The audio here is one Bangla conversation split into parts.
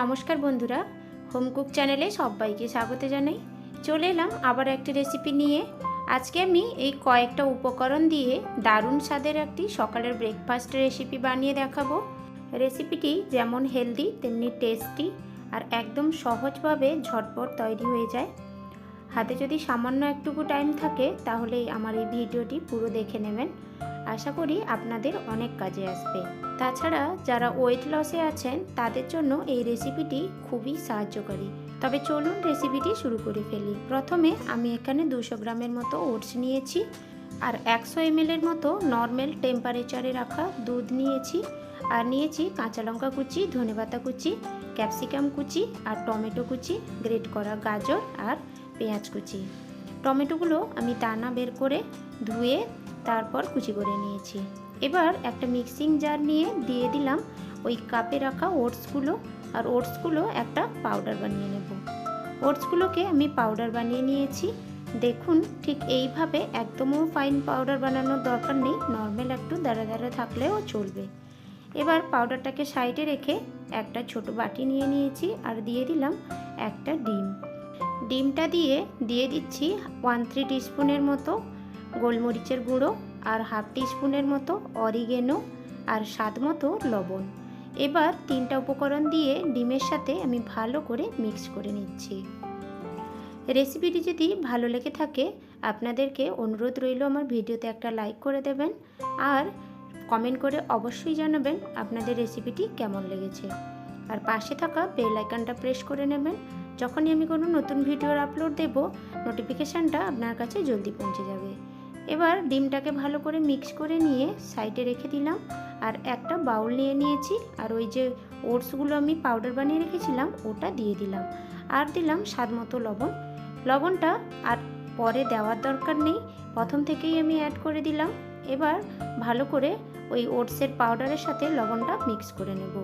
নমস্কার বন্ধুরা, হোম কুক চ্যানেলে সবাইকে স্বাগত জানাই। চলে এলাম আবার একটি রেসিপি নিয়ে। আজকে আমি এই কয়েকটা উপকরণ দিয়ে দারুণ স্বাদের একটি সকালের ব্রেকফাস্ট রেসিপি বানিয়ে দেখাবো। রেসিপিটি যেমন হেলদি তেমনি টেস্টি আর একদম সহজভাবে ঝটপট তৈরি হয়ে যায়। হাতে যদি সামান্য একটুকু টাইম থাকে তাহলে আমার এই ভিডিওটি পুরো দেখে নেবেন। আশা করি আপনাদের অনেক কাজে আসবে। তাছাড়া যারা ওয়েট লসে আছেন তাদের জন্য এই রেসিপিটি খুবই সাহায্যকারী। তবে চলুন রেসিপিটি শুরু করে ফেলি। প্রথমে আমি এখানে 200 গ্রামের মতো ওটস নিয়েছি আর 100 ml এর মতো নর্মাল টেম্পারেচারে রাখা দুধ নিয়েছি। আর নিয়েছি কাঁচা লঙ্কা কুচি, ধনেপাতা কুচি, ক্যাপসিকাম কুচি আর টমেটো কুচি, গ্রেট করা গাজর আর পেঁয়াজ কুচি। টমেটোগুলো আমি দানা বের করে ধুয়ে তারপর কুচি করে নিয়েছি। এবার একটা মিক্সিং জার নিয়ে দিয়ে দিলাম ওই কাপে রাখা ওটসগুলো, আর ওটসগুলো একটা পাউডার বানিয়ে নেব। ওটসগুলোকে আমি পাউডার বানিয়ে নিয়েছি। দেখুন ঠিক এইভাবে একদমও ফাইন পাউডার বানানোর দরকার নেই, নর্মাল একটু দাঁড়া দাঁড়া থাকলেও চলবে। এবার পাউডারটাকে সাইডে রেখে একটা ছোট বাটি নিয়ে নিয়েছি আর দিয়ে দিলাম একটা ডিম। ডিমটা দিয়ে দিচ্ছি 1-3 টিস্পুনের মতো গোলমরিচের গুঁড়ো আর 1/2 টিস্পুনের মতো অরিগেনো আর স্বাদ মতো লবণ। এবার 3টা উপকরণ দিয়ে ডিমের সাথে আমি ভালো করে মিক্স করে নিচ্ছি। রেসিপিটি যদি ভালো লেগে থাকে আপনাদেরকে অনুরোধ রইল আমার ভিডিওতে একটা লাইক করে দেবেন আর কমেন্ট করে অবশ্যই জানাবেন আপনাদের রেসিপিটি কেমন লেগেছে। আর পাশে থাকা বেল আইকনটা প্রেস করে নেবেন। যখনই আমি কোনো নতুন ভিডিওর আপলোড দেব নোটিফিকেশানটা আপনার কাছে জলদি পৌঁছে যাবে। এবার ডিমটাকে ভালো করে মিক্স করে নিয়ে সাইডে রেখে দিলাম আর একটা বাউল নিয়ে নিয়েছি আর ওই যে ওটসগুলো আমি পাউডার বানিয়ে রেখেছিলাম ওটা দিয়ে দিলাম আর দিলাম স্বাদ মতো লবণ। লবণটা আর পরে দেওয়ার দরকার নেই, প্রথম থেকেই আমি অ্যাড করে দিলাম। এবার ভালো করে ওই ওটসের পাউডারের সাথে লবণটা মিক্স করে নেব।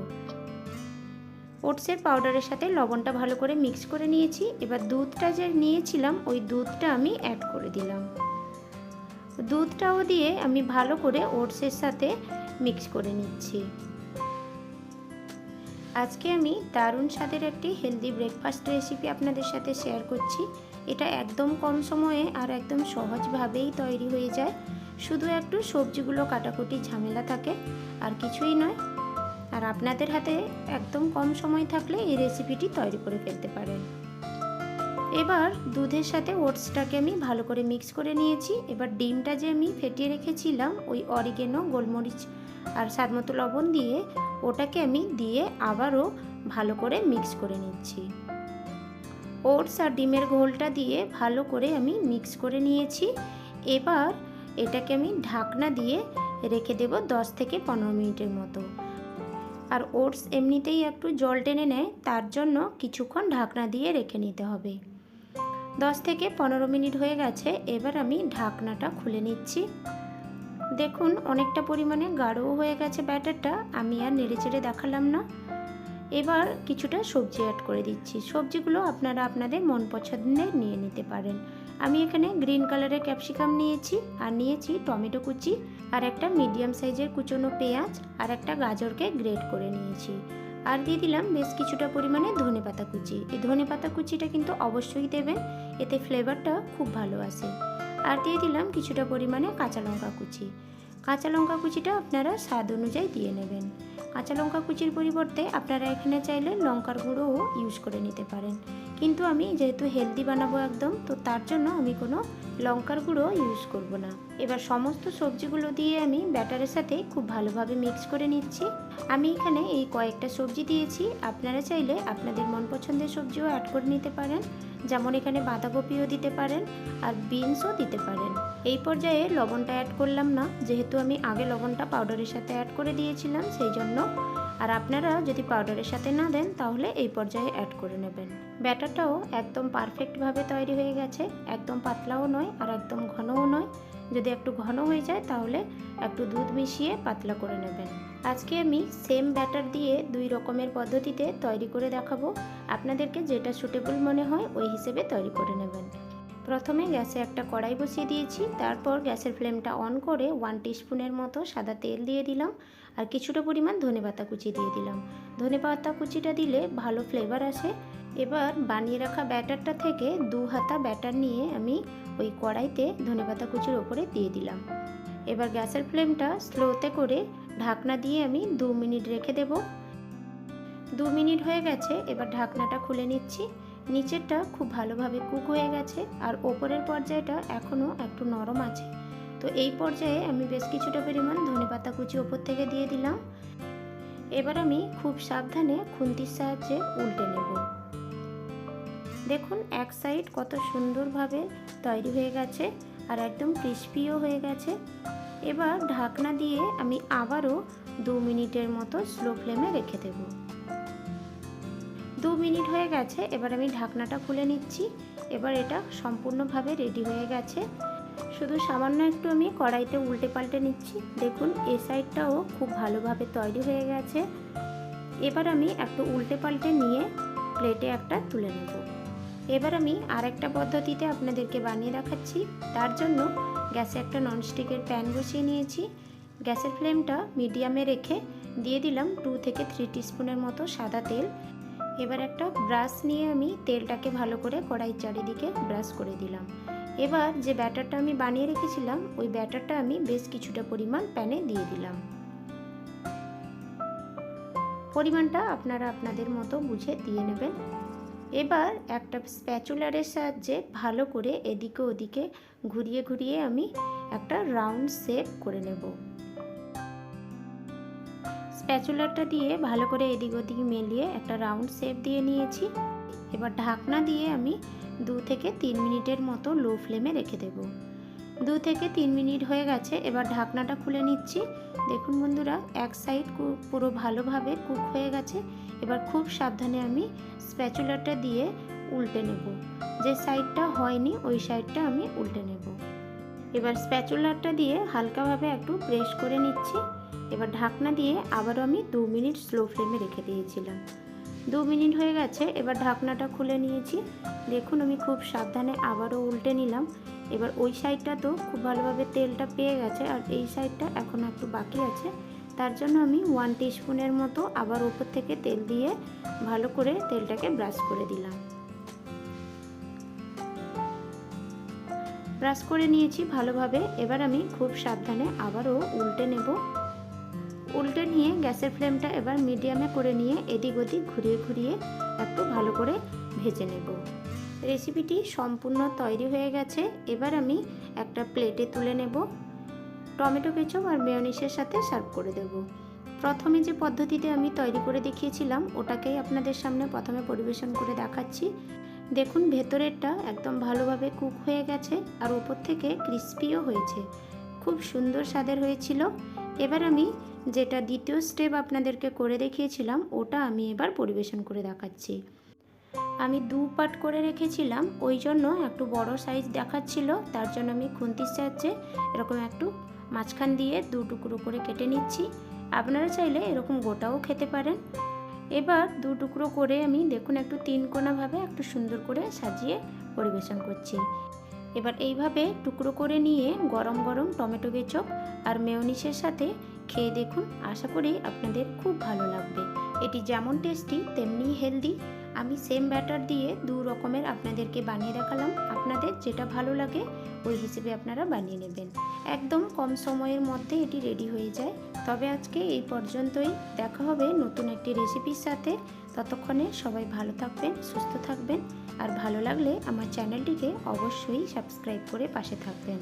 ওটসের পাউডারের সাথে লবণটা ভালো করে মিক্স করে নিয়েছি। এবার দুধটা যে নিয়েছিলাম ওই দুধটা আমি অ্যাড করে দিলাম। দুধটাও দিয়ে আমি ভালো করে ওটসের সাথে মিক্স করে নিচ্ছি। আজকে আমি দারুণ স্বাদের একটি হেলদি ব্রেকফাস্ট রেসিপি আপনাদের সাথে শেয়ার করছি। এটা একদম কম সময়ে আর একদম সহজভাবেই তৈরি হয়ে যায়। শুধু একটু সবজিগুলো কাটাকুটি ঝামেলা থাকে, আর কিছুই নয়। আর আপনাদের হাতে একদম কম সময় থাকলে এই রেসিপিটি তৈরি করে ফেলতে পারেন। এবার দুধের সাথে ওটসটাকে আমি ভালো করে মিক্স করে নিয়েছি। এবার ডিমটা যে আমি ফেটিয়ে রেখেছিলাম ওই অরিগেনো, গোলমরিচ আর স্বাদমতো লবণ দিয়ে ওটাকে আমি দিয়ে আবারও ভালো করে মিক্স করে নিচ্ছি। ওটস আর ডিমের ঘোলটা দিয়ে ভালো করে আমি মিক্স করে নিয়েছি। এবার এটাকে আমি ঢাকনা দিয়ে রেখে দেব 10 থেকে 15 মিনিটের মতো। আর ওটস এমনিতেই একটু জল টেনে নেয়, তার জন্য কিছুক্ষণ ঢাকনা দিয়ে রেখে নিতে হবে। 10 থেকে 15 মিনিট হয়ে গেছে। এবার আমি ঢাকনাটা খুলে নিচ্ছি। দেখুন অনেকটা পরিমাণে গাঢ়ও হয়ে গেছে ব্যাটারটা, আমি আর নেড়েচেড়ে দেখালাম না। এবার কিছুটা সবজি অ্যাড করে দিচ্ছি। সবজিগুলো আপনারা আপনাদের মন পছন্দের নিয়ে নিতে পারেন। আমি এখানে গ্রিন কালারের ক্যাপসিকাম নিয়েছি আর নিয়েছি টমেটো কুচি আর একটা মিডিয়াম সাইজের কুচনো পেঁয়াজ আর একটা গাজরকে গ্রেট করে নিয়েছি। আর দিয়ে দিলাম বেশ কিছুটা পরিমাণে ধনেপাতা কুচি। এই ধনেপাতা কুচিটা কিন্তু অবশ্যই দেবেন, এতে ফ্লেভারটা খুব ভালো আসে। আর দিয়ে দিলাম কিছুটা পরিমাণে কাঁচা লঙ্কা কুচি। কাঁচা লঙ্কা কুচিটা আপনারা স্বাদ অনুযায়ী দিয়ে নেবেন। কাঁচা লঙ্কা কুচির পরিবর্তে আপনারা এখানে চাইলে লঙ্কার গুঁড়োও ইউজ করে নিতে পারেন, কিন্তু আমি যেহেতু হেলদি বানাবো একদম, তো তার জন্য আমি কোনো লঙ্কার গুঁড়ো ইউজ করব না। এবার সমস্ত সবজিগুলো দিয়ে আমি ব্যাটারের সাথে খুব ভালোভাবে মিক্স করে নিচ্ছি। আমি এখানে এই কয়েকটা সবজি দিয়েছি, আপনারা চাইলে আপনাদের মন পছন্দের সবজিও অ্যাড করে নিতে পারেন। যেমন এখানে বাঁধাকপিও দিতে পারেন আর বিনসও দিতে পারেন। এই পর্যায়ে লবণটা অ্যাড করলাম না, যেহেতু আমি আগে লবণটা পাউডারের সাথে অ্যাড করে দিয়েছিলাম সেই জন্য। আর আপনারা যদি পাউডারের সাথে না দেন তাহলে এই পর্যায়ে অ্যাড করে নেবেন। ব্যাটারটাও একদম পারফেক্টভাবে তৈরি হয়ে গেছে, একদম পাতলাও নয় আর একদম ঘনও নয়। যদি একটু ঘন হয়ে যায় তাহলে একটু দুধ মিশিয়ে পাতলা করে নেবেন। আজকে আমি সেম ব্যাটার দিয়ে 2 রকমের পদ্ধতিতে তৈরি করে দেখাবো। আপনাদেরকে যেটা সুটেবল মনে হয় ওই হিসেবে তৈরি করে নেবেন। প্রথমে গ্যাসে একটা কড়াই বসিয়ে দিয়েছি, তারপর গ্যাসের ফ্লেমটা অন করে 1 টিস্পুনের মতো সাদা তেল দিয়ে দিলাম আর কিছুটা পরিমাণ ধনেপাতা কুচি দিয়ে দিলাম। ধনেপাতা কুচিটা দিলে ভালো ফ্লেভার আসে। এবার বানিয়ে রাখা ব্যাটারটা থেকে 2 হাতা ব্যাটার নিয়ে আমি ওই কড়াইতে ধনেপাতা কুচির ওপরে দিয়ে দিলাম। এবার গ্যাসের ফ্লেমটা স্লোতে করে ঢাকনা দিয়ে আমি 2 মিনিট রেখে দেব। 2 মিনিট হয়ে গেছে, এবার ঢাকনাটা খুলে নিচ্ছি। নিচেরটা খুব ভালোভাবে কুক হয়ে গেছে আর ওপরের পর্যায়টা এখনও একটু নরম আছে। তো এই পর্যায়ে আমি বেশ কিছুটা পরিমাণ ধনেপাতা কুচি ওপর থেকে দিয়ে দিলাম। এবার আমি খুব সাবধানে খুন্তির সাহায্যে উল্টে নেব। দেখুন এক সাইড কত সুন্দরভাবে তৈরি হয়ে গেছে আর একদম ক্রিস্পিও হয়ে গেছে। এবার ঢাকনা দিয়ে আমি আবারও 2 মিনিটের মতো স্লো ফ্লেমে রেখে দেব। 2 মিনিট হয়ে গেছে, এবার আমি ঢাকনাটা খুলে নিচ্ছি। এবার এটা সম্পূর্ণভাবে রেডি হয়ে গেছে। শুধু সামান্য একটু আমি কড়াইতে উল্টে পাল্টে নিচ্ছি। দেখুন এই সাইডটাও খুব ভালোভাবে তৈরি হয়ে গেছে। এবার আমি একটু উল্টে পাল্টে নিয়ে প্লেটে একটা তুলে নেব। এবার আমি আরেকটা পদ্ধতিতে আপনাদেরকে বানিয়ে দেখাচ্ছি। তার জন্য গ্যাসে একটা ননস্টিকের প্যান বসিয়ে নিয়েছি। গ্যাসের ফ্লেমটা মিডিয়ামে রেখে দিয়ে দিলাম 2 থেকে 3 টিস্পুনের মতো সাদা তেল। এবার একটা ব্রাশ নিয়ে আমি তেলটাকে ভালো করে কড়াইয়ের চারিদিকে ব্রাশ করে দিলাম। এবার যে ব্যাটারটা আমি বানিয়ে রেখেছিলাম ওই ব্যাটারটা আমি বেশ কিছুটা পরিমাণ প্যানে দিয়ে দিলাম। পরিমাণটা আপনারা আপনাদের মতো বুঝে দিয়ে নেবেন। এবার একটা স্প্যাচুলারের সাহায্যে ভালো করে এদিকে ওদিকে ঘুরিয়ে ঘুরিয়ে আমি একটা রাউন্ড শেপ করে নেব। স্প্যাচুলারটা দিয়ে ভালো করে এদিক ওদিক মিলিয়ে একটা রাউন্ড শেপ দিয়ে নিয়েছি। এবার ঢাকনা দিয়ে আমি 2 থেকে 3 মিনিটের মতো লো ফ্লেমে রেখে দেব। 2 থেকে 3 মিনিট হয়ে গেছে, এবার ঢাকনাটা খুলে নিচ্ছি। দেখুন বন্ধুরা এক সাইড পুরো ভালোভাবে কুক হয়ে গেছে। এবার খুব সাবধানে আমি স্প্যাচুলারটা দিয়ে উল্টে নেব। যে সাইডটা হয়নি ওই সাইডটা আমি উল্টে নেব। এবার স্প্যাচুলারটা দিয়ে হালকাভাবে একটু প্রেস করে নিচ্ছি। এবার ঢাকনা দিয়ে আবারও আমি 2 মিনিট স্লো ফ্লেমে রেখে দিয়েছিলাম। 2 মিনিট হয়ে গেছে, এবার ঢাকনাটা খুলে নিয়েছি। দেখুন আমি খুব সাবধানে আবারও উল্টে নিলাম। এবার ওই সাইডটা তো খুব ভালোভাবে তেলটা পেয়ে গেছে আর এই সাইডটা এখন একটু বাকি আছে। তার জন্য আমি 1 টিস্পুনের মতো আবার উপর থেকে তেল দিয়ে ভালো করে তেলটাকে ব্রাশ করে দিলাম। ব্রাশ করে নিয়েছি ভালোভাবে। এবার আমি খুব সাবধানে আবারও উল্টে নেব। উল্টে নিয়ে গ্যাসের ফ্লেমটা এবার মিডিয়ামে করে নিয়ে এদিক ওদিক ঘুরিয়ে ঘুরিয়ে একটু ভালো করে ভেজে নেব। রেসিপিটি সম্পূর্ণ তৈরি হয়ে গেছে। এবার আমি একটা প্লেটে তুলে নেব। টমেটো কেচাপ আর মেয়োনিজের সাথে সার্ভ করে দেব। প্রথমে যে পদ্ধতিতে আমি তৈরি করে দেখিয়েছিলাম ওটাকেই আপনাদের সামনে প্রথমে পরিবেশন করে দেখাচ্ছি। দেখুন ভেতরেরটা একদম ভালোভাবে কুক হয়ে গেছে আর উপর থেকে ক্রিস্পিও হয়েছে। খুব সুন্দর স্বাদের হয়েছিল। এবার আমি যেটা দ্বিতীয় স্টেপ আপনাদেরকে করে দেখিয়েছিলাম ওটা আমি এবার পরিবেশন করে দেখাচ্ছি। আমি 2 পার্ট করে রেখেছিলাম, ওই জন্য একটু বড় সাইজ দেখাচ্ছিল। তার জন্য আমি খুন্তির সাহায্যে এরকম একটু মাঝখান দিয়ে 2 টুকরো করে কেটে নিচ্ছি। আপনারা চাইলে এরকম গোটাও খেতে পারেন। এবার 2 টুকরো করে আমি দেখুন একটু 3 কোণাভাবে একটু সুন্দর করে সাজিয়ে পরিবেশন করছি। এবার এইভাবে টুকরো করে নিয়ে গরম গরম টমেটো কেচাপ আর মেয়োনিজের সাথে খেয়ে দেখুন, আশা করি আপনাদের খুব ভালো লাগবে। এটি যেমন টেস্টি তেমনি হেলদি। আমি সেম ব্যাটার দিয়ে 2 রকমের আপনাদেরকে বানিয়ে দেখালাম। আপনাদের যেটা ভালো লাগে ওই হিসেবে আপনারা বানিয়ে নেবেন। একদম কম সময়ের মধ্যে এটি রেডি হয়ে যায়। তবে আজকে এই পর্যন্তই। দেখা হবে নতুন একটি রেসিপির সাথে। ততক্ষণে সবাই ভালো থাকবেন, সুস্থ থাকবেন আর ভালো লাগলে আমার চ্যানেলটিকে অবশ্যই সাবস্ক্রাইব করে পাশে থাকবেন।